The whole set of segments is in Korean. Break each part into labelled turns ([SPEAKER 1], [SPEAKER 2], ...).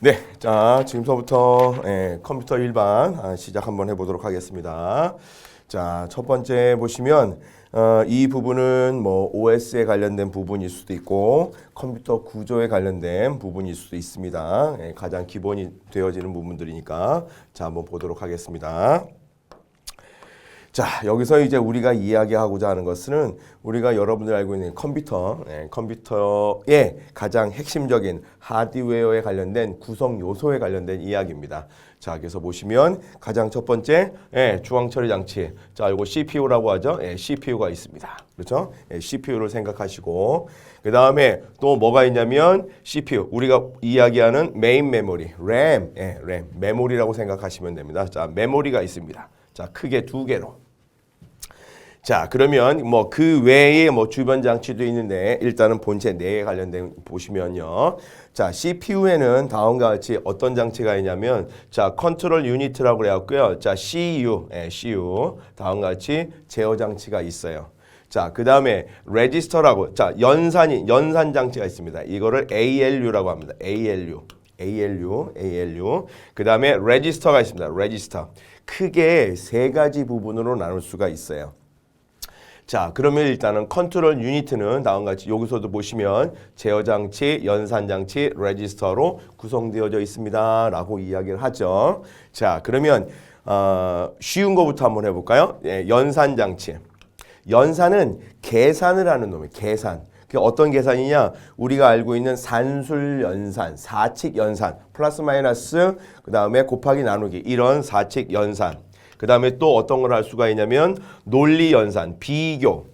[SPEAKER 1] 네, 자 지금서부터 컴퓨터 일반 시작 한번 해보도록 하겠습니다. 자, 첫 번째 보시면 이 부분은 뭐 OS에 관련된 부분일 수도 있고 컴퓨터 구조에 관련된 부분일 수도 있습니다. 가장 기본이 되어지는 부분들이니까 자 한번 보도록 하겠습니다. 자, 여기서 이제 우리가 이야기하고자 하는 것은 우리가 여러분들 알고 있는 컴퓨터의 가장 핵심적인 하드웨어에 관련된 구성 요소에 관련된 이야기입니다. 자, 그래서 보시면 가장 첫 번째 중앙 처리 장치. 자, 이거 CPU라고 하죠. CPU가 있습니다. 그렇죠? CPU를 생각하시고 그 다음에 또 뭐가 있냐면 CPU 우리가 이야기하는 메인 메모리 RAM, 램 메모리라고 생각하시면 됩니다. 자, 메모리가 있습니다. 자, 크게 두 개로. 자, 그러면 뭐 그 외에 뭐 주변 장치도 있는데 일단은 본체 내에 관련된 보시면요. 자, CPU에는 다음과 같이 어떤 장치가 있냐면 자, 컨트롤 유닛이라고 그래갖고요. 자, CU 다음과 같이 제어 장치가 있어요. 자, 그 다음에 레지스터라고 자, 연산 장치가 있습니다. 이거를 ALU라고 합니다. ALU. 그 다음에 레지스터가 있습니다. 레지스터. 크게 세 가지 부분으로 나눌 수가 있어요. 자, 그러면 일단은 컨트롤 유닛은 다음과 같이 여기서도 보시면 제어 장치, 연산 장치, 레지스터로 구성되어져 있습니다. 라고 이야기를 하죠. 자, 그러면 쉬운 거부터 한번 해볼까요? 연산 장치. 연산은 계산을 하는 놈이에요. 계산. 그게 어떤 계산이냐? 우리가 알고 있는 산술 연산, 사칙 연산, 플러스 마이너스, 그 다음에 곱하기 나누기 이런 사칙 연산. 그 다음에 또 어떤 걸 할 수가 있냐면 논리 연산, 비교,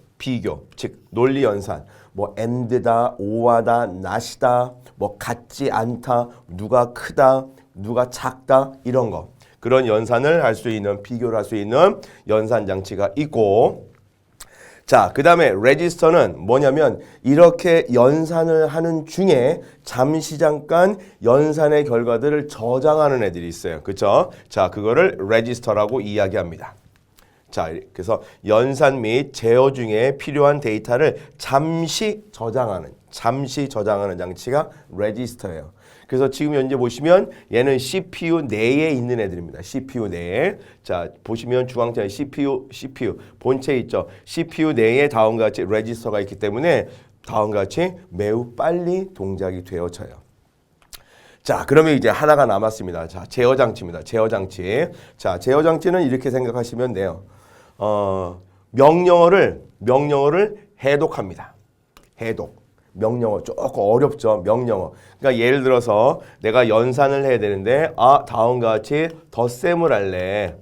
[SPEAKER 1] 즉 논리 연산. 뭐 and다, or하다, not이다, 뭐 같지 않다, 누가 크다, 누가 작다 이런 거. 그런 연산을 할 수 있는 비교를 할 수 있는 연산 장치가 있고 자, 그 다음에 레지스터는 뭐냐면 이렇게 연산을 하는 중에 잠시 잠깐 연산의 결과들을 저장하는 애들이 있어요. 그렇죠? 자, 그거를 레지스터라고 이야기합니다. 자, 그래서 연산 및 제어 중에 필요한 데이터를 잠시 저장하는 장치가 레지스터예요. 그래서 지금 현재 보시면 얘는 CPU 내에 있는 애들입니다. CPU 내에. 자, 보시면 중앙선에 CPU 본체 있죠. CPU 내에 다음과 같이 레지스터가 있기 때문에 다음과 같이 매우 빨리 동작이 되어져요. 자, 그러면 이제 하나가 남았습니다. 자, 제어 장치입니다. 제어 장치. 자, 제어 장치는 이렇게 생각하시면 돼요. 명령어를 해독합니다. 해독. 명령어 조금 어렵죠. 명령어. 그러니까 예를 들어서 내가 연산을 해야 되는데 다음과 같이 덧셈을 할래.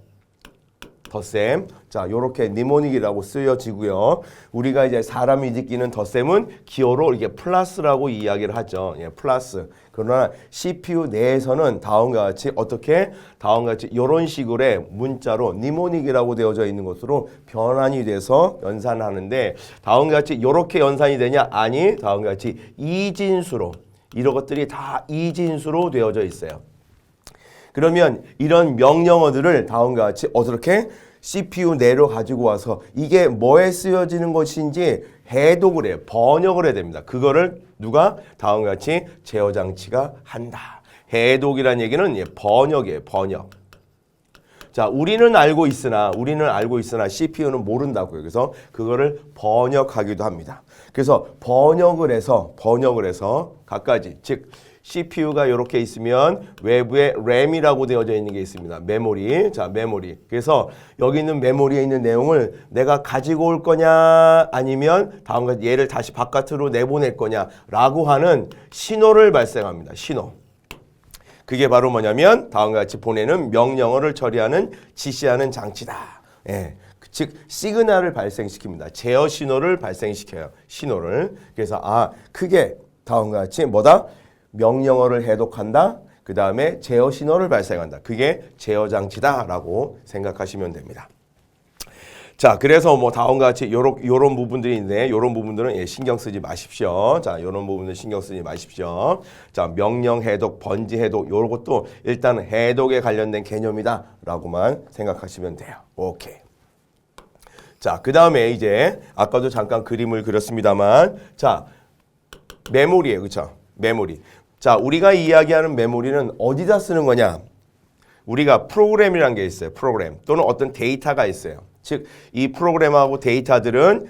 [SPEAKER 1] 덧셈. 자, 요렇게 니모닉이라고 쓰여지고요. 우리가 이제 사람이 느끼는 덧셈은 기호로 이렇게 플러스라고 이야기를 하죠. 플러스. 그러나 CPU 내에서는 다음과 같이 다음과 같이 이런 식으로의 문자로 니모닉이라고 되어져 있는 것으로 변환이 돼서 연산하는데 다음과 같이 이렇게 연산이 되냐? 아니, 다음과 같이 이진수로 이런 것들이 다 이진수로 되어져 있어요. 그러면 이런 명령어들을 다음과 같이 어떻게 CPU 내로 가지고 와서 이게 뭐에 쓰여지는 것인지 해독을 해요. 번역을 해야 됩니다. 그거를 누가 다음과 같이 제어 장치가 한다. 해독이란 얘기는 번역이에요. 번역. 자, 우리는 알고 있으나 CPU는 모른다고요. 그래서 그거를 번역하기도 합니다. 그래서 번역을 해서 갖가지 즉 CPU가 이렇게 있으면 외부에 RAM이라고 되어져 있는 게 있습니다. 메모리. 자, 메모리. 그래서 여기 있는 메모리에 있는 내용을 내가 가지고 올 거냐 아니면 다음과 얘를 다시 바깥으로 내보낼 거냐라고 하는 신호를 발생합니다. 신호. 그게 바로 뭐냐면 다음과 같이 보내는 명령어를 처리하는 지시하는 장치다. 즉 시그널을 발생시킵니다. 제어 신호를 발생시켜요. 신호를. 그래서 크게 다음과 같이 뭐다? 명령어를 해독한다. 그 다음에 제어 신호를 발생한다. 그게 제어 장치다라고 생각하시면 됩니다. 자, 그래서 뭐 다음과 같이 요런 부분들이 있는데 요런 부분들은 신경 쓰지 마십시오. 자, 요런 부분들 신경 쓰지 마십시오. 자, 명령 해독, 번지 해독 요런 것도 일단 해독에 관련된 개념이다라고만 생각하시면 돼요. 오케이. 자, 그 다음에 이제 아까도 잠깐 그림을 그렸습니다만 자, 메모리예요. 그렇죠? 메모리. 자, 우리가 이야기하는 메모리는 어디다 쓰는 거냐? 우리가 프로그램이라는 게 있어요. 프로그램 또는 어떤 데이터가 있어요. 즉, 이 프로그램하고 데이터들은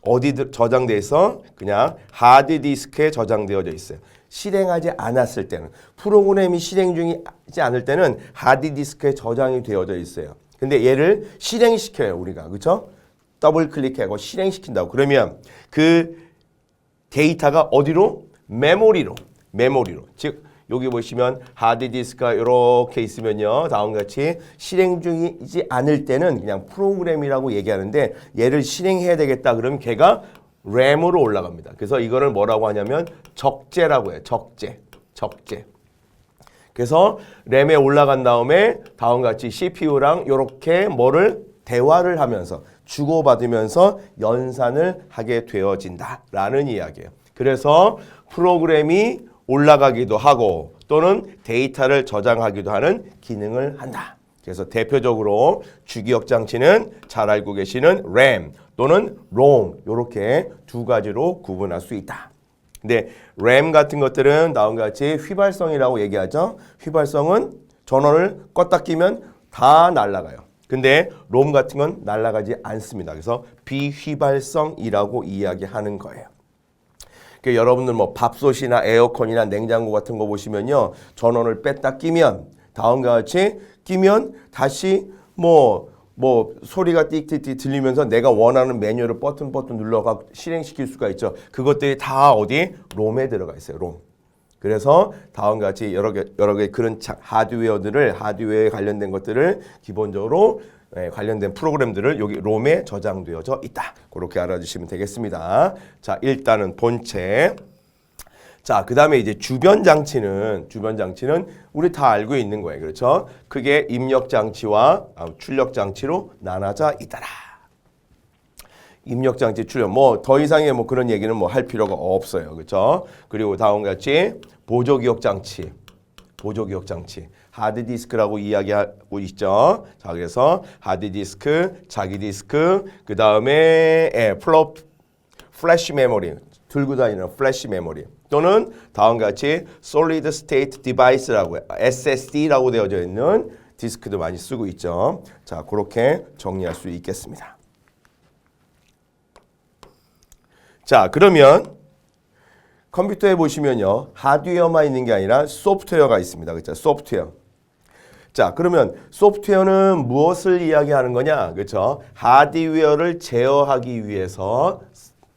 [SPEAKER 1] 어디 저장돼 있어? 그냥 하드디스크에 저장되어져 있어요. 실행하지 않았을 때는, 프로그램이 실행 중이지 않을 때는 하드디스크에 저장이 되어져 있어요. 근데 얘를 실행시켜요, 우리가. 그렇죠? 더블 클릭하고 실행시킨다고. 그러면 그 데이터가 어디로? 메모리로. 즉 여기 보시면 하드디스크가 이렇게 있으면요, 다음과 같이 실행 중이지 않을 때는 그냥 프로그램이라고 얘기하는데, 얘를 실행해야 되겠다 그러면 걔가 램으로 올라갑니다. 그래서 이거를 뭐라고 하냐면 적재라고 해요. 적재. 그래서 램에 올라간 다음에 다음과 같이 CPU랑 이렇게 뭐를 대화를 하면서 주고받으면서 연산을 하게 되어진다라는 이야기예요. 그래서 프로그램이 올라가기도 하고 또는 데이터를 저장하기도 하는 기능을 한다. 그래서 대표적으로 주기억 장치는 잘 알고 계시는 램 또는 롬, 이렇게 두 가지로 구분할 수 있다. 근데 램 같은 것들은 다음과 같이 휘발성이라고 얘기하죠. 휘발성은 전원을 껐다 끼면 다 날아가요. 근데 롬 같은 건 날아가지 않습니다. 그래서 비휘발성이라고 이야기하는 거예요. 그러니까 여러분들 뭐 밥솥이나 에어컨이나 냉장고 같은 거 보시면요, 전원을 뺐다 끼면 다음과 같이 끼면 다시 뭐 소리가 띡띡띡 들리면서 내가 원하는 메뉴를 버튼 눌러가 실행시킬 수가 있죠. 그것들이 다 어디? 롬에 들어가 있어요. 롬. 그래서 다음과 같이 여러 개 그런 하드웨어에 관련된 것들을 기본적으로 관련된 프로그램들을 여기 롬에 저장되어져 있다. 그렇게 알아주시면 되겠습니다. 자, 일단은 본체. 자, 그 다음에 이제 주변 장치는 우리 다 알고 있는 거예요. 그렇죠? 그게 입력 장치와 출력 장치로 나눠져 있더라. 입력 장치, 출력. 뭐 더 이상의 뭐 그런 얘기는 뭐 할 필요가 없어요. 그렇죠? 그리고 다음과 같이 보조기억 장치. 하드디스크라고 이야기하고 있죠. 자, 그래서 하드디스크, 자기 디스크, 그 다음에 플래시 메모리, 들고 다니는 플래시 메모리. 또는 다음과 같이 Solid State Device라고 SSD라고 되어져 있는 디스크도 많이 쓰고 있죠. 자, 그렇게 정리할 수 있겠습니다. 자, 그러면 컴퓨터에 보시면요, 하드웨어만 있는 게 아니라 소프트웨어가 있습니다. 그렇죠? 소프트웨어. 자, 그러면 소프트웨어는 무엇을 이야기하는 거냐? 그렇죠? 하드웨어를 제어하기 위해서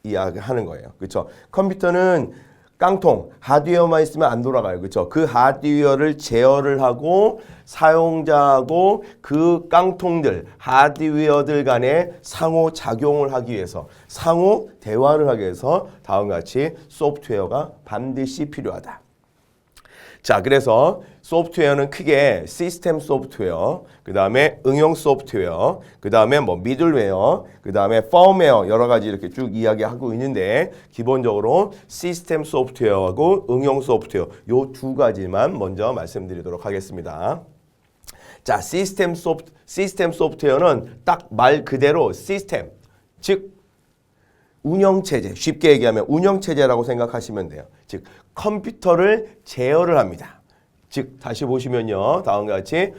[SPEAKER 1] 이야기하는 거예요. 그렇죠? 컴퓨터는 깡통, 하드웨어만 있으면 안 돌아가요. 그렇죠? 그 하드웨어를 제어를 하고 사용자하고 그 깡통들, 하드웨어들 간에 상호작용을 하기 위해서, 상호 대화를 하기 위해서 다음과 같이 소프트웨어가 반드시 필요하다. 자, 그래서 소프트웨어는 크게 시스템 소프트웨어, 그 다음에 응용 소프트웨어, 그 다음에 뭐 미들웨어, 그 다음에 펌웨어 여러 가지 이렇게 쭉 이야기하고 있는데, 기본적으로 시스템 소프트웨어하고 응용 소프트웨어 요 두 가지만 먼저 말씀드리도록 하겠습니다. 자, 시스템 소프트웨어는 딱 말 그대로 시스템, 즉 운영체제, 쉽게 얘기하면 운영체제라고 생각하시면 돼요. 즉 컴퓨터를 제어를 합니다. 즉 다시 보시면요, 다음과 같이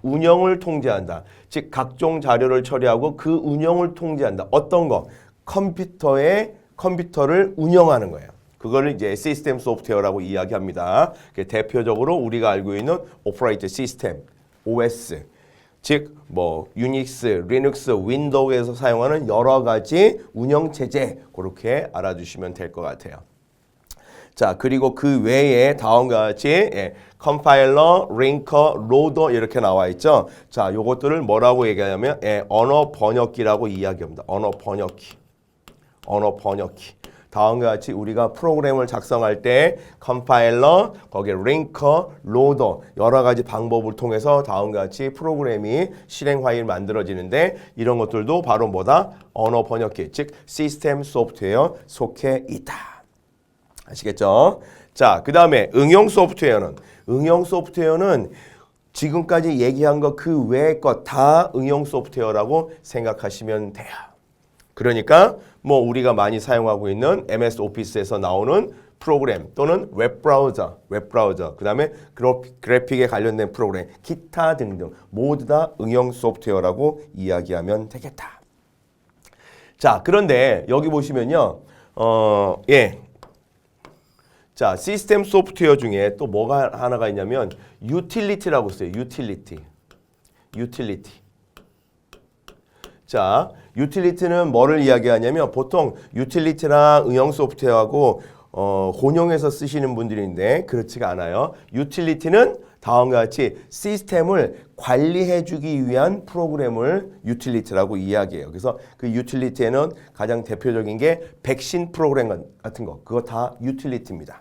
[SPEAKER 1] 운영을 통제한다. 즉 각종 자료를 처리하고 그 운영을 통제한다. 어떤 거? 컴퓨터를 운영하는 거예요. 그거를 이제 시스템 소프트웨어라고 이야기합니다. 대표적으로 우리가 알고 있는 오퍼레이팅 시스템, OS. 즉 뭐 유닉스, 리눅스, 윈도우에서 사용하는 여러 가지 운영 체제, 그렇게 알아주시면 될 것 같아요. 자, 그리고 그 외에 다음과 같이 컴파일러, 링커, 로더 이렇게 나와 있죠. 자, 요것들을 뭐라고 얘기하냐면 언어 번역기라고 이야기합니다. 언어 번역기. 다음과 같이 우리가 프로그램을 작성할 때 컴파일러, 거기에 링커, 로더 여러 가지 방법을 통해서 다음과 같이 프로그램이 실행 파일이 만들어지는데, 이런 것들도 바로 뭐다? 언어 번역기, 즉 시스템 소프트웨어 속해 있다. 아시겠죠? 자, 그 다음에 응용 소프트웨어는 지금까지 얘기한 거 그 외의 것 다 응용 소프트웨어라고 생각하시면 돼요. 그러니까 뭐 우리가 많이 사용하고 있는 MS 오피스에서 나오는 프로그램 또는 웹브라우저, 그 다음에 그래픽에 관련된 프로그램, 기타 등등 모두 다 응용 소프트웨어라고 이야기하면 되겠다. 자, 그런데 여기 보시면요. 자, 시스템 소프트웨어 중에 또 뭐가 하나가 있냐면 유틸리티라고 써요. 유틸리티. 자, 유틸리티는 뭐를 이야기하냐면 보통 유틸리티랑 응용 소프트웨어하고 혼용해서 쓰시는 분들인데 그렇지가 않아요. 유틸리티는 다음과 같이 시스템을 관리해주기 위한 프로그램을 유틸리티라고 이야기해요. 그래서 그 유틸리티에는 가장 대표적인 게 백신 프로그램 같은 거, 그거 다 유틸리티입니다.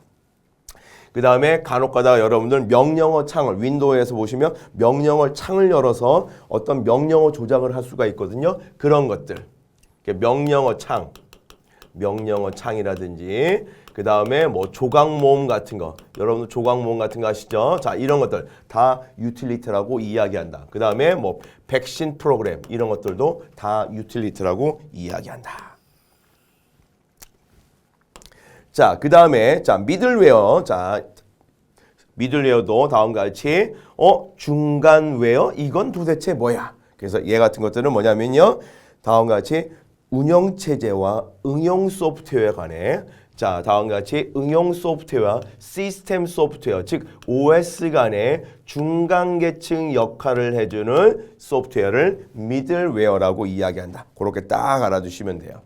[SPEAKER 1] 그 다음에 간혹가다가 여러분들 명령어 창을 윈도우에서 보시면 명령어 창을 열어서 어떤 명령어 조작을 할 수가 있거든요. 그런 것들, 명령어 창이라든지 그 다음에 뭐 조각 모음 같은 거, 여러분들 조각 모음 같은 거 아시죠? 자, 이런 것들 다 유틸리티라고 이야기한다. 그 다음에 뭐 백신 프로그램 이런 것들도 다 유틸리티라고 이야기한다. 자, 그 다음에 자 미들웨어. 자, 미들웨어도 다음과 같이 중간웨어 이건 도대체 뭐야? 그래서 얘 같은 것들은 뭐냐면요. 다음과 같이 운영체제와 응용 소프트웨어에 관해 자, 다음과 같이 응용 소프트웨어와 시스템 소프트웨어, 즉 OS 간의 중간계층 역할을 해주는 소프트웨어를 미들웨어라고 이야기한다. 그렇게 딱 알아두시면 돼요.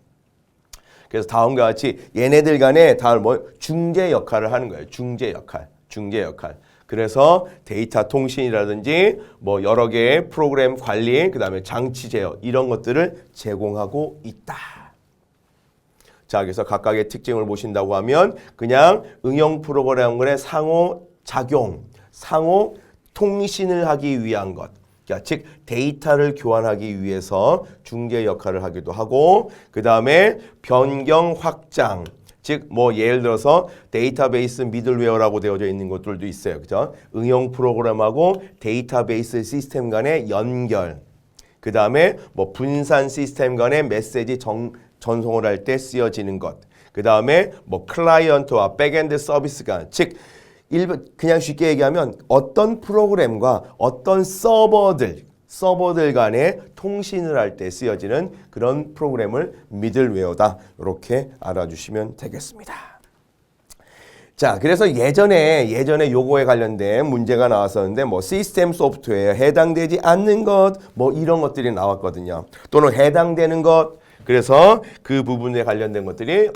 [SPEAKER 1] 그래서 다음과 같이 얘네들 간에 다 중재 역할을 하는 거예요. 중재 역할. 그래서 데이터 통신이라든지 뭐 여러 개의 프로그램 관리, 그 다음에 장치 제어 이런 것들을 제공하고 있다. 자, 그래서 각각의 특징을 보신다고 하면 그냥 응용 프로그램의 상호작용, 상호 통신을 하기 위한 것. 즉 데이터를 교환하기 위해서 중개 역할을 하기도 하고 그 다음에 변경 확장 즉 뭐 예를 들어서 데이터베이스 미들웨어라고 되어져 있는 것들도 있어요. 그죠? 응용 프로그램하고 데이터베이스 시스템 간의 연결 그 다음에 뭐 분산 시스템 간의 메시지 전송을 할 때 쓰여지는 것 그 다음에 뭐 클라이언트와 백엔드 서비스 간 즉 그냥 쉽게 얘기하면 어떤 프로그램과 어떤 서버들 간에 통신을 할 때 쓰여지는 그런 프로그램을 미들웨어다. 이렇게 알아주시면 되겠습니다. 자, 그래서 예전에 요거에 관련된 문제가 나왔었는데 뭐 시스템 소프트웨어에 해당되지 않는 것 뭐 이런 것들이 나왔거든요. 또는 해당되는 것 그래서 그 부분에 관련된 것들이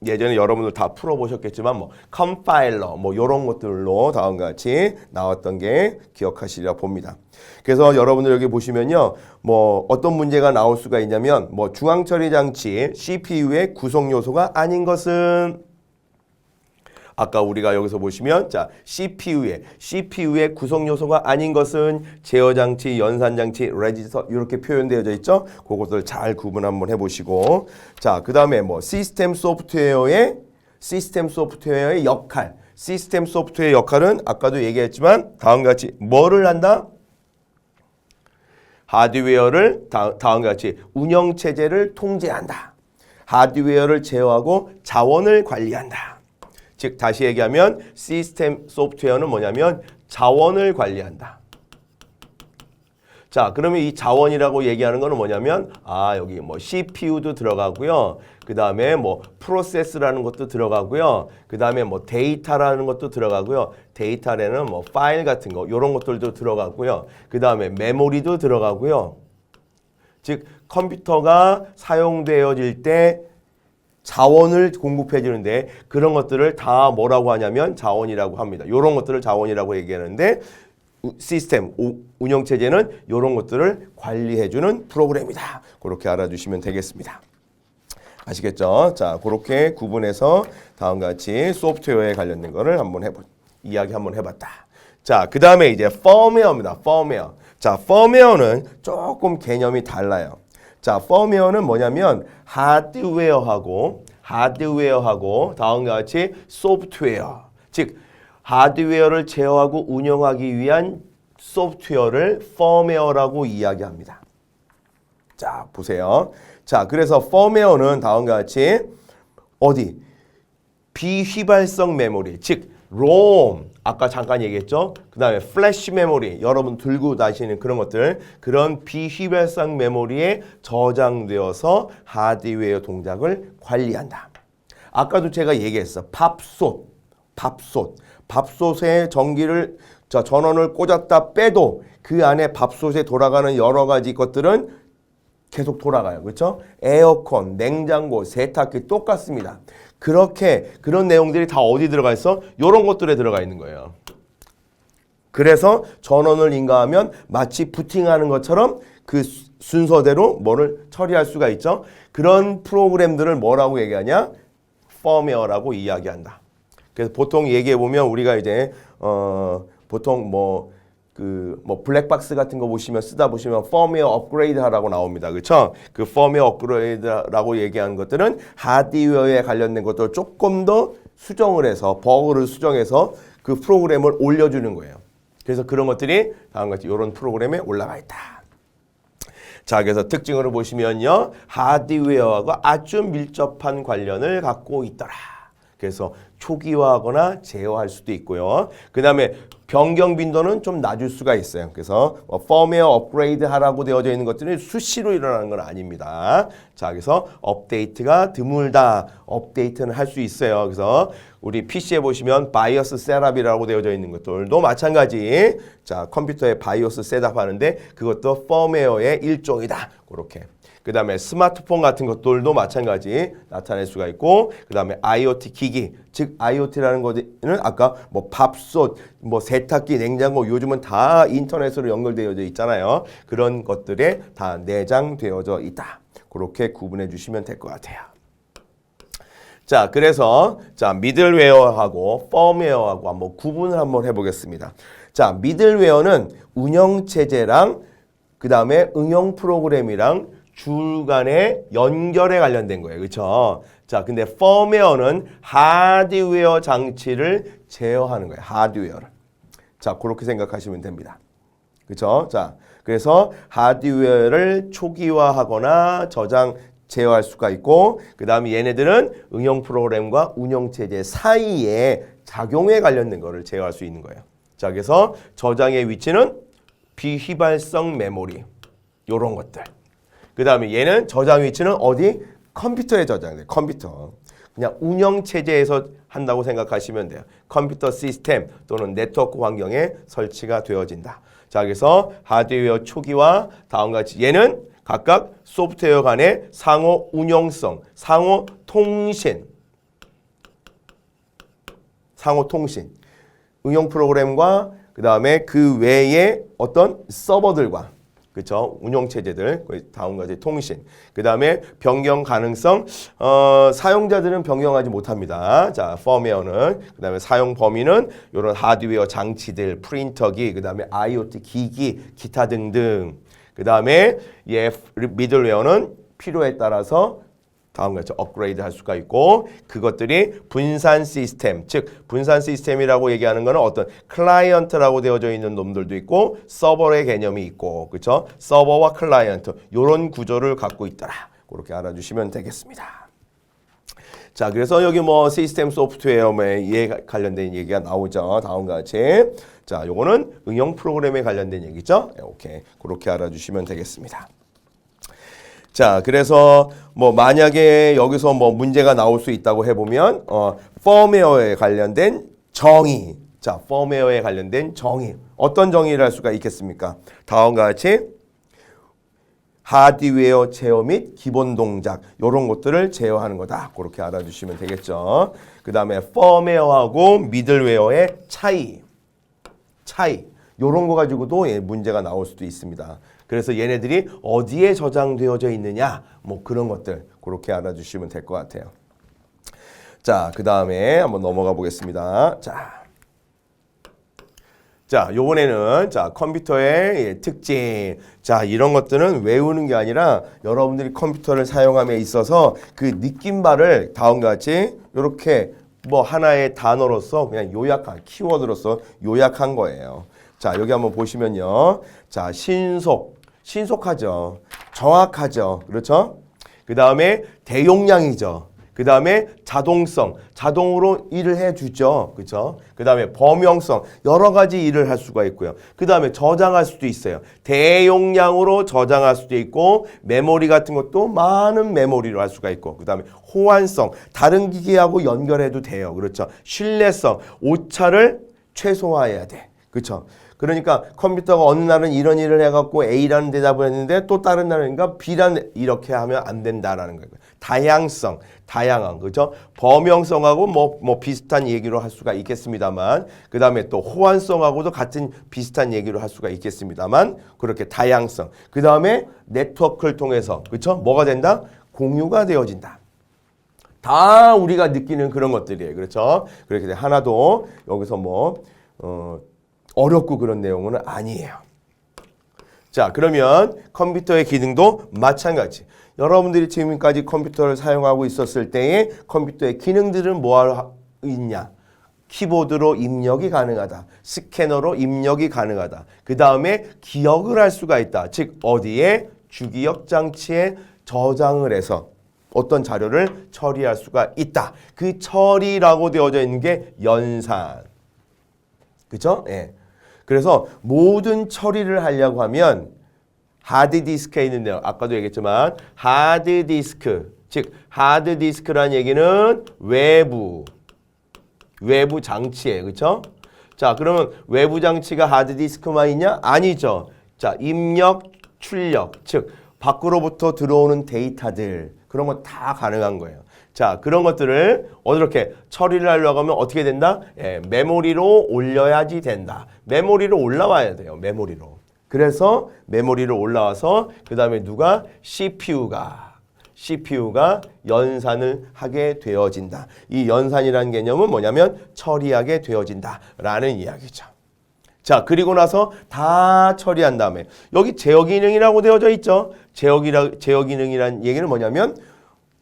[SPEAKER 1] 예전에 여러분들 다 풀어보셨겠지만 뭐 컴파일러 뭐 이런 것들로 다음과 같이 나왔던 게 기억하시리라 봅니다. 그래서 여러분들 여기 보시면요, 뭐 어떤 문제가 나올 수가 있냐면 뭐 중앙 처리 장치 CPU의 구성 요소가 아닌 것은 아까 우리가 여기서 보시면 자 CPU의 구성 요소가 아닌 것은 제어 장치, 연산 장치, 레지스터 이렇게 표현되어 있죠. 그것들 잘 구분 한번 해보시고 자 그다음에 뭐 시스템 소프트웨어의 역할, 시스템 소프트웨어의 역할은 아까도 얘기했지만 다음과 같이 뭐를 한다? 하드웨어를 다음과 같이 운영 체제를 통제한다. 하드웨어를 제어하고 자원을 관리한다. 즉 다시 얘기하면 시스템 소프트웨어는 뭐냐면 자원을 관리한다. 자, 그러면 이 자원이라고 얘기하는 거는 뭐냐면 여기 뭐 CPU도 들어가고요. 그다음에 뭐 프로세스라는 것도 들어가고요. 그다음에 뭐 데이터라는 것도 들어가고요. 데이터에는 뭐 파일 같은 거 이런 것들도 들어가고요. 그다음에 메모리도 들어가고요. 즉 컴퓨터가 사용되어질 때 자원을 공급해 주는데 그런 것들을 다 뭐라고 하냐면 자원이라고 합니다. 이런 것들을 자원이라고 얘기하는데 시스템, 운영체제는 이런 것들을 관리해 주는 프로그램이다. 그렇게 알아주시면 되겠습니다. 아시겠죠? 자, 그렇게 구분해서 다음과 같이 소프트웨어에 관련된 거를 이야기 한번 해봤다. 자, 그 다음에 이제 펌웨어입니다. 펌웨어. 자, 펌웨어는 조금 개념이 달라요. 자, 펌웨어는 뭐냐면 하드웨어하고 다음과 같이 소프트웨어, 즉 하드웨어를 제어하고 운영하기 위한 소프트웨어를 펌웨어라고 이야기합니다. 자, 보세요. 자, 그래서 펌웨어는 다음과 같이 어디? 비휘발성 메모리, 즉 롬, 아까 잠깐 얘기했죠. 그 다음에 플래시 메모리, 여러분 들고 다니시는 그런 것들, 그런 비휘발성 메모리에 저장되어서 하드웨어 동작을 관리한다. 아까도 제가 얘기했어. 밥솥에 전기를, 전원을 꽂았다 빼도 그 안에 밥솥에 돌아가는 여러 가지 것들은 계속 돌아가요. 그렇죠? 에어컨, 냉장고, 세탁기 똑같습니다. 그렇게 그런 내용들이 다 어디 들어가 있어? 이런 것들에 들어가 있는 거예요. 그래서 전원을 인가하면 마치 부팅하는 것처럼 그 순서대로 뭐를 처리할 수가 있죠. 그런 프로그램들을 뭐라고 얘기하냐? 펌웨어라고 이야기한다. 그래서 보통 얘기해 보면 우리가 이제 보통 블랙박스 같은 거 쓰다 보시면 펌웨어 업그레이드 하라고 나옵니다. 그렇죠? 그 펌웨어 업그레이드라고 얘기하는 것들은 하드웨어에 관련된 것들을 조금 더 수정을 해서 버그를 수정해서 그 프로그램을 올려주는 거예요. 그래서 그런 것들이 다음과 같이 이런 프로그램에 올라가 있다. 자, 그래서 특징으로 보시면요. 하드웨어하고 아주 밀접한 관련을 갖고 있더라. 그래서 초기화하거나 제어할 수도 있고요. 그 다음에 변경 빈도는 좀 낮을 수가 있어요. 그래서 펌웨어 업그레이드 하라고 되어져 있는 것들이 수시로 일어나는 건 아닙니다. 자, 그래서 업데이트가 드물다. 업데이트는 할 수 있어요. 그래서 우리 PC에 보시면 바이오스 셋업이라고 되어져 있는 것들도 마찬가지. 자, 컴퓨터에 바이오스 셋업 하는데 그것도 펌웨어의 일종이다. 그렇게. 그 다음에 스마트폰 같은 것들도 마찬가지 나타낼 수가 있고, 그 다음에 IoT 기기, 즉 IoT라는 것은 아까 밥솥, 세탁기, 냉장고 요즘은 다 인터넷으로 연결되어져 있잖아요. 그런 것들에 다 내장되어져 있다. 그렇게 구분해 주시면 될 것 같아요. 자, 그래서 미들웨어하고 펌웨어하고 한번 구분을 한번 해보겠습니다. 자, 미들웨어는 운영체제랑 그 다음에 응용 프로그램이랑 중간에 연결에 관련된 거예요. 그렇죠? 자, 근데 펌웨어는 하드웨어 장치를 제어하는 거예요. 하드웨어를. 자, 그렇게 생각하시면 됩니다. 그렇죠? 자, 그래서 하드웨어를 초기화하거나 저장 제어할 수가 있고, 그 다음에 얘네들은 응용 프로그램과 운영체제 사이에 작용에 관련된 거를 제어할 수 있는 거예요. 자, 그래서 저장의 위치는 비휘발성 메모리, 요런 것들. 그 다음에 얘는 저장 위치는 어디? 컴퓨터에 저장돼. 컴퓨터. 그냥 운영체제에서 한다고 생각하시면 돼요. 컴퓨터 시스템 또는 네트워크 환경에 설치가 되어진다. 자, 그래서 하드웨어 초기화 다음과 같이 얘는 각각 소프트웨어 간의 상호 운용성, 상호 통신, 응용 프로그램과 그 다음에 그 외에 어떤 서버들과 그렇죠? 운영체제들, 다음과 같이 통신. 그 다음에 변경 가능성, 사용자들은 변경하지 못합니다. 자, 펌웨어는. 그 다음에 사용 범위는 이런 하드웨어 장치들, 프린터기, 그 다음에 IoT 기기, 기타 등등. 그 다음에 미들웨어는 필요에 따라서 다음과 같이 업그레이드 할 수가 있고, 그것들이 분산 시스템, 즉 분산 시스템이라고 얘기하는 거는 어떤 클라이언트라고 되어져 있는 놈들도 있고 서버의 개념이 있고, 그렇죠? 서버와 클라이언트 이런 구조를 갖고 있더라. 그렇게 알아주시면 되겠습니다. 자, 그래서 여기 시스템 소프트웨어에 관련된 얘기가 나오죠. 다음과 같이. 자, 요거는 응용 프로그램에 관련된 얘기죠. 오케이. 그렇게 알아주시면 되겠습니다. 자, 그래서 만약에 여기서 문제가 나올 수 있다고 해보면 펌웨어에 관련된 정의. 자, 펌웨어에 관련된 정의. 어떤 정의를 할 수가 있겠습니까? 다음과 같이 하드웨어 제어 및 기본 동작 이런 것들을 제어하는 거다. 그렇게 알아주시면 되겠죠. 그 다음에 펌웨어하고 미들웨어의 차이. 이런 거 가지고도 문제가 나올 수도 있습니다. 그래서 얘네들이 어디에 저장되어져 있느냐 그런 것들 그렇게 알아주시면 될 것 같아요. 자, 그 다음에 한번 넘어가 보겠습니다. 자, 요번에는 컴퓨터의 특징. 자, 이런 것들은 외우는 게 아니라 여러분들이 컴퓨터를 사용함에 있어서 그 느낌바를 다음과 같이 이렇게 하나의 단어로서 그냥 요약한 키워드로서 요약한 거예요. 자, 여기 한번 보시면요. 자, 신속하죠. 정확하죠. 그렇죠? 그 다음에 대용량이죠. 그 다음에 자동성, 자동으로 일을 해주죠. 그렇죠? 그 다음에 범용성, 여러 가지 일을 할 수가 있고요. 그 다음에 저장할 수도 있어요. 대용량으로 저장할 수도 있고 메모리 같은 것도 많은 메모리로 할 수가 있고 그 다음에 호환성, 다른 기기하고 연결해도 돼요. 그렇죠? 신뢰성, 오차를 최소화해야 돼. 그렇죠? 그러니까 컴퓨터가 어느 날은 이런 일을 해갖고 A라는 대답을 했는데 또 다른 날은 그러니까 B라는 이렇게 하면 안 된다라는 거예요. 다양성, 다양한 거죠. 범용성하고 뭐 비슷한 얘기로 할 수가 있겠습니다만 그 다음에 또 호환성하고도 같은 비슷한 얘기로 할 수가 있겠습니다만 그렇게 다양성. 그 다음에 네트워크를 통해서 그렇죠? 뭐가 된다? 공유가 되어진다. 다 우리가 느끼는 그런 것들이에요. 그렇죠? 그렇게 하나도 여기서 어렵고 그런 내용은 아니에요. 자, 그러면 컴퓨터의 기능도 마찬가지. 여러분들이 지금까지 컴퓨터를 사용하고 있었을 때에 컴퓨터의 기능들은 뭐하고 있냐? 키보드로 입력이 가능하다. 스캐너로 입력이 가능하다. 그 다음에 기억을 할 수가 있다. 즉 어디에? 주기억 장치에 저장을 해서 어떤 자료를 처리할 수가 있다. 그 처리라고 되어져 있는 게 연산. 그죠? 예. 그래서 모든 처리를 하려고 하면 하드디스크에 있는데요. 아까도 얘기했지만 하드디스크, 즉 하드디스크라는 얘기는 외부 장치예요. 그렇죠? 자, 그러면 외부 장치가 하드디스크만 있냐? 아니죠. 자, 입력, 출력, 즉 밖으로부터 들어오는 데이터들 그런 거 다 가능한 거예요. 자, 그런 것들을 어떻게 처리를 하려고 하면 어떻게 된다? 예, 메모리로 올려야지 된다. 메모리로 올라와야 돼요. 메모리로. 그래서 메모리로 올라와서 그 다음에 누가? CPU가 연산을 하게 되어진다. 이 연산이라는 개념은 뭐냐면 처리하게 되어진다라는 이야기죠. 자, 그리고 나서 다 처리한 다음에 여기 제어 기능이라고 되어져 있죠. 제어 기능이라는 얘기는 뭐냐면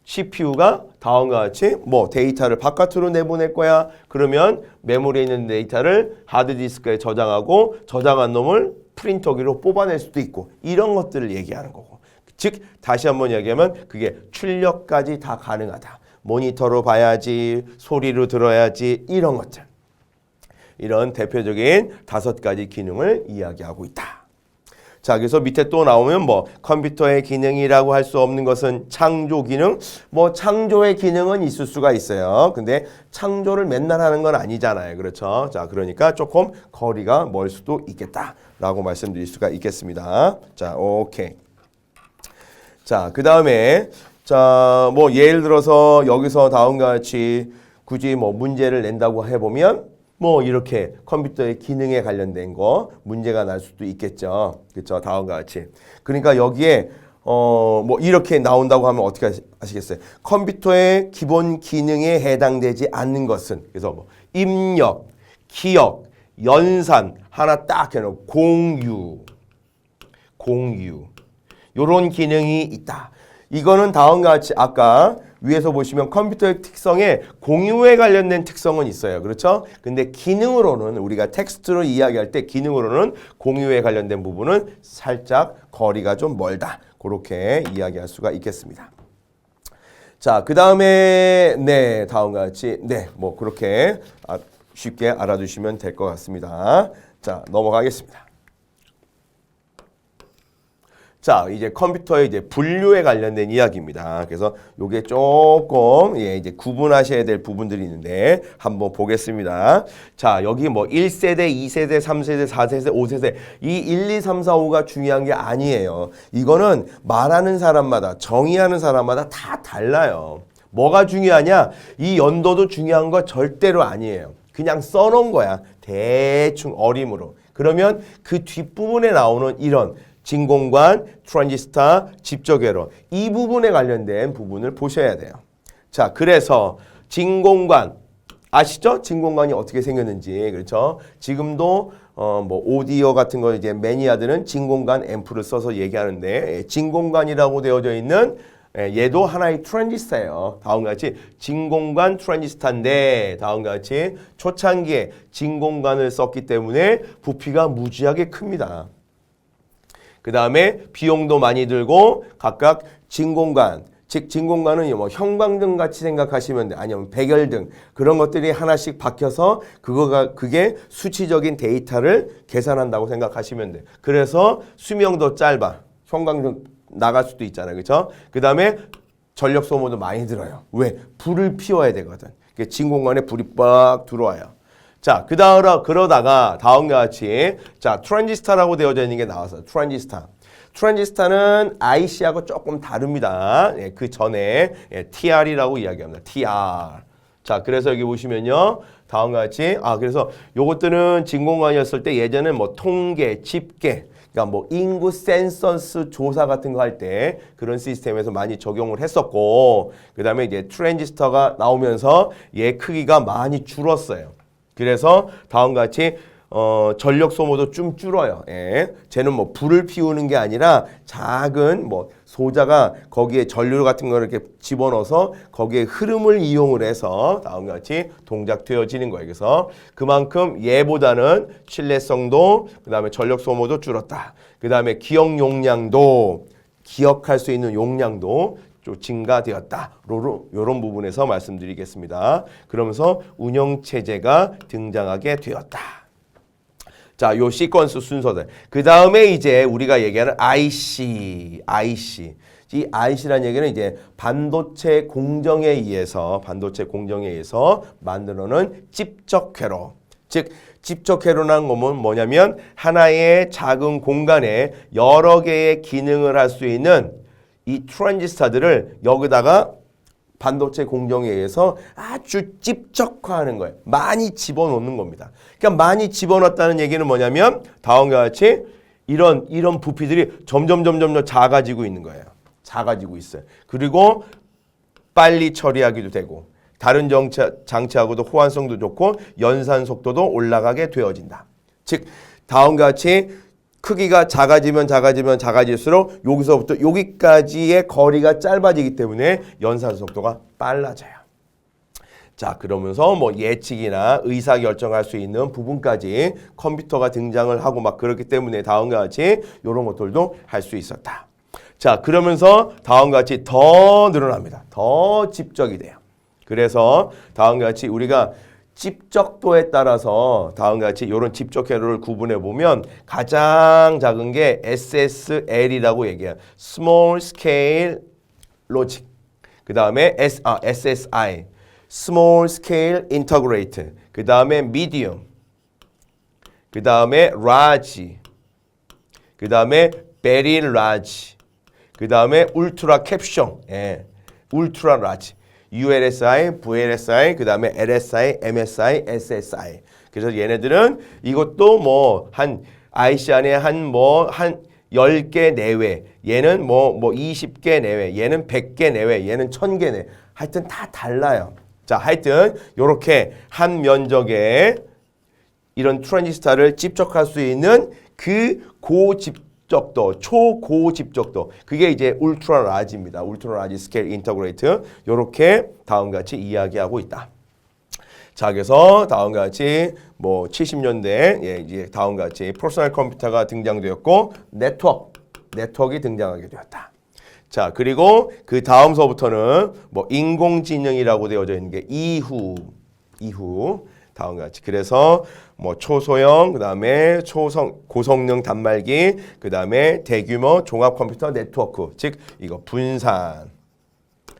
[SPEAKER 1] CPU가 다음과 같이 데이터를 바깥으로 내보낼 거야. 그러면 메모리에 있는 데이터를 하드디스크에 저장하고 저장한 놈을 프린터기로 뽑아낼 수도 있고 이런 것들을 얘기하는 거고. 즉 다시 한번 이야기하면 그게 출력까지 다 가능하다. 모니터로 봐야지, 소리로 들어야지 이런 것들. 이런 대표적인 5가지 기능을 이야기하고 있다. 자, 그래서 밑에 또 나오면 컴퓨터의 기능이라고 할 수 없는 것은 창조 기능. 창조의 기능은 있을 수가 있어요. 근데 창조를 맨날 하는 건 아니잖아요. 그렇죠? 자, 그러니까 조금 거리가 멀 수도 있겠다라고 말씀드릴 수가 있겠습니다. 자, 오케이. 자, 그 다음에 자, 예를 들어서 여기서 다음과 같이 굳이 문제를 낸다고 해보면 이렇게 컴퓨터의 기능에 관련된 거 문제가 날 수도 있겠죠. 그렇죠? 다음과 같이. 그러니까 여기에 이렇게 나온다고 하면 어떻게 하시겠어요? 컴퓨터의 기본 기능에 해당되지 않는 것은 그래서 입력, 기억, 연산 하나 딱 해놓고 공유 요런 기능이 있다. 이거는 다음과 같이 아까 위에서 보시면 컴퓨터의 특성에 공유에 관련된 특성은 있어요. 그렇죠? 근데 기능으로는 우리가 텍스트로 이야기할 때 기능으로는 공유에 관련된 부분은 살짝 거리가 좀 멀다. 그렇게 이야기할 수가 있겠습니다. 자, 그 다음에 다음과 같이 그렇게 쉽게 알아두시면 될 것 같습니다. 자, 넘어가겠습니다. 자, 이제 컴퓨터의 이제 분류에 관련된 이야기입니다. 그래서 요게 조금 이제 구분하셔야 될 부분들이 있는데 한번 보겠습니다. 자, 여기 1세대, 2세대, 3세대, 4세대, 5세대 이 1, 2, 3, 4, 5가 중요한 게 아니에요. 이거는 말하는 사람마다 정의하는 사람마다 다 달라요. 뭐가 중요하냐? 이 연도도 중요한 거 절대로 아니에요. 그냥 써놓은 거야. 대충 어림으로. 그러면 그 뒷부분에 나오는 이런 진공관, 트랜지스터, 집적회로 이 부분에 관련된 부분을 보셔야 돼요. 자, 그래서 진공관 아시죠? 진공관이 어떻게 생겼는지. 그렇죠? 지금도 오디오 같은 거 이제 매니아들은 진공관 앰프를 써서 얘기하는데 진공관이라고 되어져 있는 얘도 하나의 트랜지스터예요. 다음과 같이 진공관 트랜지스터인데 다음과 같이 초창기에 진공관을 썼기 때문에 부피가 무지하게 큽니다. 그 다음에 비용도 많이 들고 각각 진공관, 즉 진공관은 뭐 형광등 같이 생각하시면 돼. 아니면 백열등 그런 것들이 하나씩 박혀서 그게 수치적인 데이터를 계산한다고 생각하시면 돼. 그래서 수명도 짧아. 형광등 나갈 수도 있잖아요. 그렇죠? 그다음에 전력 소모도 많이 들어요. 왜? 불을 피워야 되거든. 진공관에 불이 빡 들어와요. 자, 그러다가 다음과 같이 자, 트랜지스타라고 되어져 있는 게 나왔어요. 트랜지스타는 IC하고 조금 다릅니다. 예, 그 전에 TR이라고 이야기합니다. TR. 자, 그래서 여기 보시면요. 다음과 같이 그래서 요것들은 진공관이었을 때 예전에 뭐 통계, 집계 그러니까 뭐 인구 센서스 조사 같은 거 할 때 그런 시스템에서 많이 적용을 했었고 그다음에 이제 트랜지스터가 나오면서 얘 크기가 많이 줄었어요. 그래서 다음과 같이 전력 소모도 좀 줄어요. 예. 쟤는 뭐 불을 피우는 게 아니라 작은 뭐 소자가 거기에 전류 같은 거를 이렇게 집어넣어서 거기에 흐름을 이용을 해서 다음과 같이 동작되어지는 거예요. 그래서 그만큼 얘보다는 신뢰성도 그다음에 전력 소모도 줄었다. 그다음에 기억 용량도 기억할 수 있는 용량도 좀 증가되었다. 이런 부분에서 말씀드리겠습니다. 그러면서 운영체제가 등장하게 되었다. 자, 요 시퀀스 순서들. 그 다음에 이제 우리가 얘기하는 IC. 이 IC라는 얘기는 이제 반도체 공정에 의해서 만들어놓은 집적 회로. 즉, 집적 회로라는 것은 뭐냐면 하나의 작은 공간에 여러 개의 기능을 할 수 있는 이 트랜지스터들을 여기다가 반도체 공정에 의해서 아주 집적화하는 거예요. 많이 집어넣는 겁니다. 그러니까 많이 집어넣었다는 얘기는 뭐냐면 다음과 같이 이런 부피들이 점점 작아지고 있는 거예요. 작아지고 있어요. 그리고 빨리 처리하기도 되고 다른 장치하고도 호환성도 좋고 연산 속도도 올라가게 되어진다. 즉 다음과 같이 크기가 작아질수록 여기서부터 여기까지의 거리가 짧아지기 때문에 연산 속도가 빨라져요. 자, 그러면서 뭐 예측이나 의사결정할 수 있는 부분까지 컴퓨터가 등장을 하고 막 그렇기 때문에 다음과 같이 이런 것들도 할 수 있었다. 자, 그러면서 다음과 같이 더 늘어납니다. 더 집적이 돼요. 그래서 다음과 같이 우리가 집적도에 따라서 다음과 같이 이런 집적 회로를 구분해 보면 가장 작은 게 SSL이라고 얘기해요. Small Scale Logic. 그 다음에 SSI. Small Scale Integrate. 그 다음에 Medium. 그 다음에 Large. 그 다음에 Very Large. 그 다음에 Ultra Caption. Ultra Large. ULSI, VLSI, 그 다음에 LSI, MSI, SSI. 그래서 얘네들은 이것도 뭐 한 IC 안에 한 10개 내외, 얘는 뭐 20개 내외, 얘는 100개 내외, 얘는 1000개 내외. 하여튼 다 달라요. 자, 하여튼 요렇게 한 면적에 이런 트랜지스터를 집적할 수 있는 그 초고집적도, 그게 이제 울트라 라지입니다. 울트라 라지 스케일 인터그레이트. 요렇게 다음과 같이 이야기하고 있다. 자, 그래서 다음과 같이 뭐 70년대 이제 다음과 같이 퍼스널 컴퓨터가 등장되었고 네트워크 등장하게 되었다. 자, 그리고 그 다음서부터는 뭐 인공지능이라고 되어져 있는 게 이후 다음과 같이. 그래서 뭐 초소형, 그다음에 고성능 단말기, 그다음에 대규모 종합 컴퓨터 네트워크, 즉 이거 분산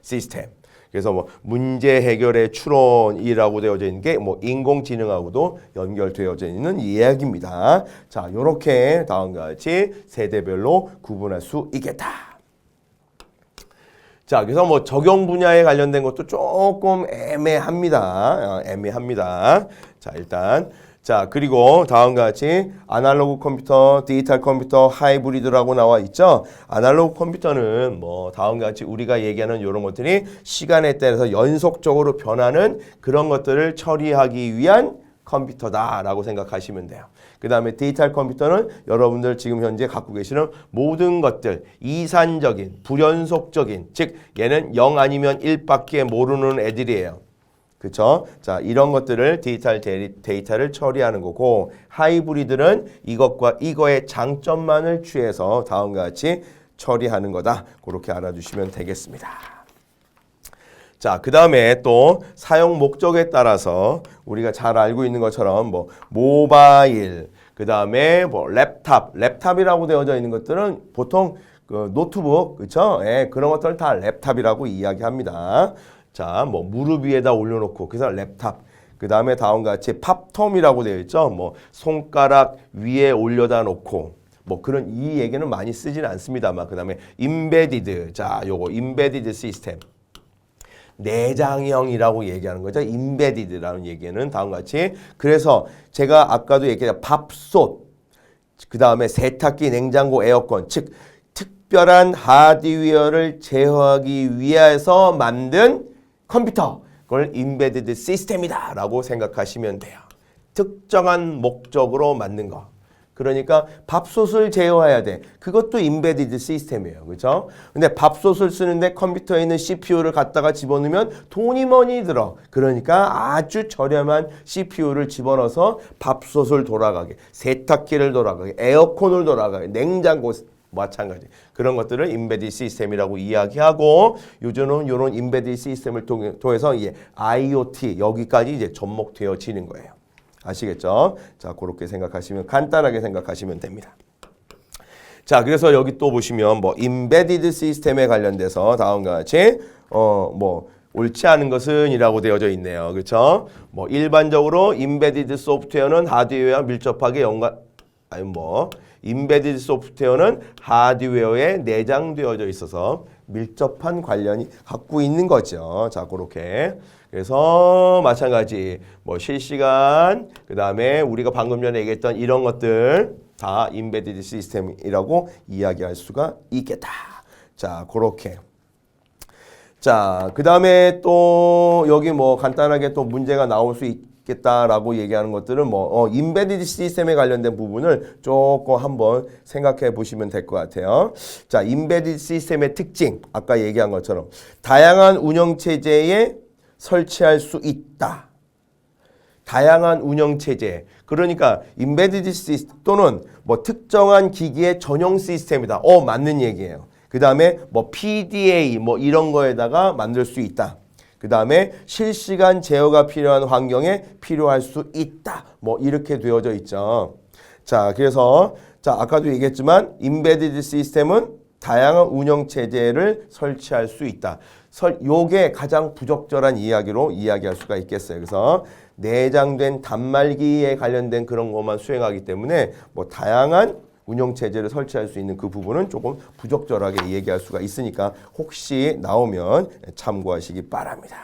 [SPEAKER 1] 시스템. 그래서 뭐 문제 해결의 추론이라고 되어져 있는 게 뭐 인공지능하고도 연결되어져 있는 이야기입니다. 자, 요렇게 다음과 같이 세대별로 구분할 수 있겠다. 자, 그래서 뭐 적용 분야에 관련된 것도 조금 애매합니다. 자, 일단 자, 그리고 다음과 같이 아날로그 컴퓨터, 디지털 컴퓨터, 하이브리드라고 나와 있죠. 아날로그 컴퓨터는 뭐 다음과 같이 우리가 얘기하는 이런 것들이 시간에 따라서 연속적으로 변하는 그런 것들을 처리하기 위한 컴퓨터다라고 생각하시면 돼요. 그 다음에 디지털 컴퓨터는 여러분들 지금 현재 갖고 계시는 모든 것들, 이산적인, 불연속적인, 즉 얘는 0 아니면 1밖에 모르는 애들이에요. 그렇죠? 자, 이런 것들을 디지털 데이터를 처리하는 거고, 하이브리드는 이것과 이거의 장점만을 취해서 다음과 같이 처리하는 거다. 그렇게 알아주시면 되겠습니다. 자, 그 다음에 또 사용 목적에 따라서 우리가 잘 알고 있는 것처럼 뭐 모바일, 그 다음에 뭐 랩탑이라고 되어져 있는 것들은 보통 그 노트북, 그쵸? 예, 그런 것들을 다 랩탑이라고 이야기합니다. 자, 뭐 무릎 위에다 올려놓고 그래서 랩탑. 그 다음에 다음과 같이 팝톰이라고 되어 있죠. 뭐 손가락 위에 올려다 놓고 뭐 그런 이 얘기는 많이 쓰지는 않습니다만 그 다음에 임베디드. 자, 요거 임베디드 시스템. 내장형이라고 얘기하는 거죠. 임베디드라는 얘기는 다음과 같이. 그래서 제가 아까도 얘기했던 밥솥, 그 다음에 세탁기, 냉장고, 에어컨, 즉 특별한 하드웨어를 제어하기 위해서 만든 컴퓨터, 그걸 임베디드 시스템이다 라고 생각하시면 돼요. 특정한 목적으로 만든 거. 그러니까 밥솥을 제어해야 돼. 그것도 임베디드 시스템이에요. 그렇죠? 근데 밥솥을 쓰는데 컴퓨터에 있는 CPU를 갖다가 집어넣으면 돈이 많이 들어. 그러니까 아주 저렴한 CPU를 집어넣어서 밥솥을 돌아가게, 세탁기를 돌아가게, 에어컨을 돌아가게, 냉장고 마찬가지. 그런 것들을 임베디드 시스템이라고 이야기하고 요즘은 이런 임베디드 시스템을 통해서 이제 IoT 여기까지 이제 접목되어지는 거예요. 아시겠죠? 자, 그렇게 생각하시면 간단하게 생각하시면 됩니다. 자, 그래서 여기 또 보시면 뭐 임베디드 시스템에 관련돼서 다음과 같이 뭐 옳지 않은 것은이라고 되어져 있네요. 그렇죠? 뭐 일반적으로 임베디드 소프트웨어는 하드웨어와 밀접하게 임베디드 소프트웨어는 하드웨어에 내장되어져 있어서 밀접한 관련이 갖고 있는 거죠. 자, 그렇게. 그래서 마찬가지 뭐 실시간, 그 다음에 우리가 방금 전에 얘기했던 이런 것들 다 임베디드 시스템이라고 이야기할 수가 있겠다. 자, 그렇게. 자, 그 다음에 또 여기 뭐 간단하게 또 문제가 나올 수 있겠다라고 얘기하는 것들은 뭐 임베디드 시스템에 관련된 부분을 조금 한번 생각해 보시면 될 것 같아요. 자, 임베디드 시스템의 특징, 아까 얘기한 것처럼 다양한 운영체제에 설치할 수 있다. 다양한 운영체제. 그러니까 임베디드 시스템 또는 뭐 특정한 기기의 전용 시스템이다. 맞는 얘기예요. 그 다음에 뭐 PDA 뭐 이런 거에다가 만들 수 있다. 그 다음에 실시간 제어가 필요한 환경에 필요할 수 있다. 뭐 이렇게 되어져 있죠. 자, 그래서 자, 아까도 얘기했지만 임베디드 시스템은 다양한 운영체제를 설치할 수 있다. 요게 가장 부적절한 이야기로 이야기할 수가 있겠어요. 그래서 내장된 단말기에 관련된 그런 것만 수행하기 때문에 뭐 다양한 운영체제를 설치할 수 있는 그 부분은 조금 부적절하게 얘기할 수가 있으니까 혹시 나오면 참고하시기 바랍니다.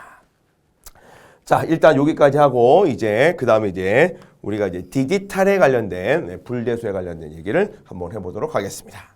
[SPEAKER 1] 자, 일단 여기까지 하고 이제 그 다음에 이제 우리가 이제 디지털에 관련된 불대수에 관련된 얘기를 한번 해보도록 하겠습니다.